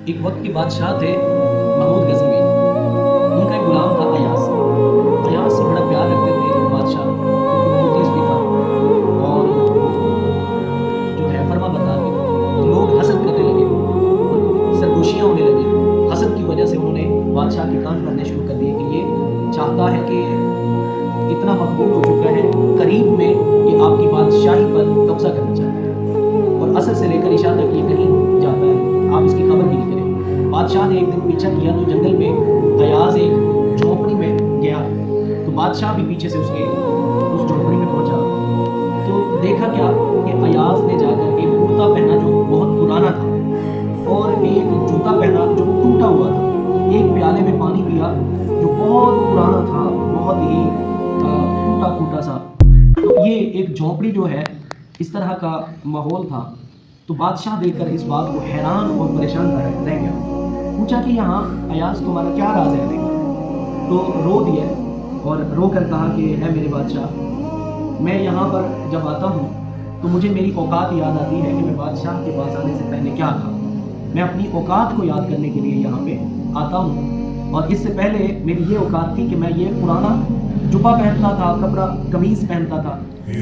ایک وقت کے بادشاہ تھے محمود غزنوی، ان کا ایک غلام تھا ایاز سے بڑا پیار رکھتے تھے وہ بادشاہ، کیونکہ وہ مخلص بھی تھا اور جو ہے فرما بردار بھی تھا۔ تو لوگ حسد کرنے لگے اور سرگوشیاں ہونے لگی، حسد کی وجہ سے انہوں نے بادشاہ کے کان بھرنے شروع کر دیے کہ یہ چاہتا ہے کہ اتنا مقبول ہو چکا ہے، قریب میں یہ آپ کی بادشاہی پر قبضہ کرنا چاہتا ہے اور اصل سے لے کر عشاء تک یہ کہیں جاتا ہے، آپ اس کی خبر بھی نہیں کریں۔ بادشاہ نے ایک دن پیچھا کیا تو جنگل میں ایاز ایک جھونپڑی میں گیا، تو بادشاہ بھی پیچھے سے اس جھونپڑی میں پہنچا تو دیکھا کیا کہ ایاز نے جا کر ایک کرتا پہنا جو بہت پرانا تھا اور ایک جوتا پہنا جو ٹوٹا ہوا تھا، ایک پیالے میں پانی پیا جو بہت پرانا تھا، بہت ہی ٹوٹا پھوٹا سا۔ تو یہ ایک جھونپڑی جو ہے اس طرح کا ماحول تھا، تو بادشاہ دیکھ کر اس بات کو حیران اور پریشان رہ گیا، پوچھا کہ یہاں ایاز تمہارا کیا راز ہے رہنے کا؟ تو رو دیا اور رو کر کہا کہ اے میرے بادشاہ، میں یہاں پر جب آتا ہوں تو مجھے میری اوقات یاد آتی ہے کہ میں بادشاہ کے پاس آنے سے پہلے کیا تھا۔ میں اپنی اوقات کو یاد کرنے کے لیے یہاں پہ آتا ہوں، اور اس سے پہلے میری یہ اوقات تھی کہ میں یہ پرانا جبہ پہنتا تھا، کپڑا قمیض پہنتا تھا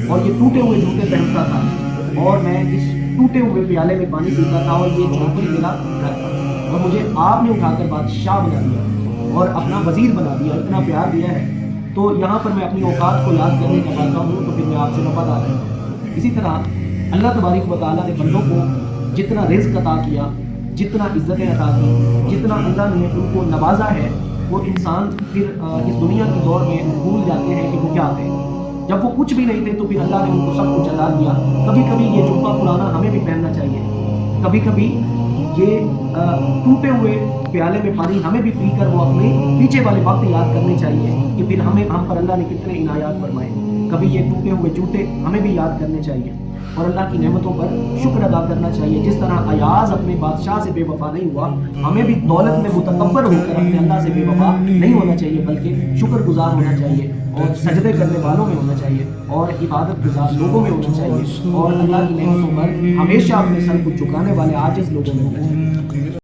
اور یہ ٹوٹے ہوئے جوتے پہنتا تھا، اور میں اس ٹوٹے ہوئے پیالے میں پانی پیتا تھا، اور یہ جھونپڑی میرا گھر تھا، اور مجھے آپ نے اٹھا کر بادشاہ بنا دیا اور اپنا وزیر بنا دیا، اتنا پیار دیا ہے، تو یہاں پر میں اپنی اوقات کو یاد کرنے جب آتا ہوں تو پھر میں آپ سے وفادار ہوں۔ اسی طرح اللہ تبارک و تعالیٰ نے بندوں کو جتنا رزق عطا کیا، جتنا عزتیں عطا کی، جتنا اللہ نے ان کو نوازا ہے، وہ انسان پھر اس دنیا کے دور میں بھول جاتے ہیں کہ وہ کیا تھے۔ جب وہ کچھ بھی نہیں تھے تو پھر اللہ نے ان کو سب کچھ عطا دیا۔ کبھی کبھی یہ جبہ پرانا ہمیں بھی پہننا چاہیے، کبھی کبھی یہ ٹوٹے ہوئے پیالے میں پانی ہمیں بھی پی کر وہ اپنے پیچھے والے وقت یاد کرنے چاہیے کہ پھر ہم پر اللہ نے کتنے عنایات فرمائے۔ کبھی یہ ٹوٹے ہوئے جوتے ہمیں بھی یاد کرنے چاہیے اور اللہ کی نعمتوں پر شکر ادا کرنا چاہیے۔ جس طرح ایاز اپنے بادشاہ سے بے وفا نہیں ہوا، ہمیں بھی دولت میں متکبر ہو کر اپنے اللہ سے بے وفا نہیں ہونا چاہیے، بلکہ شکر گزار ہونا چاہیے اور سجدے کرنے والوں میں ہونا چاہیے اور عبادت گزار لوگوں میں ہونا چاہیے اور اللہ کی نعمتوں پر ہمیشہ اپنے سر کو جھکانے والے عاجز لوگوں میں ہونا چاہیے۔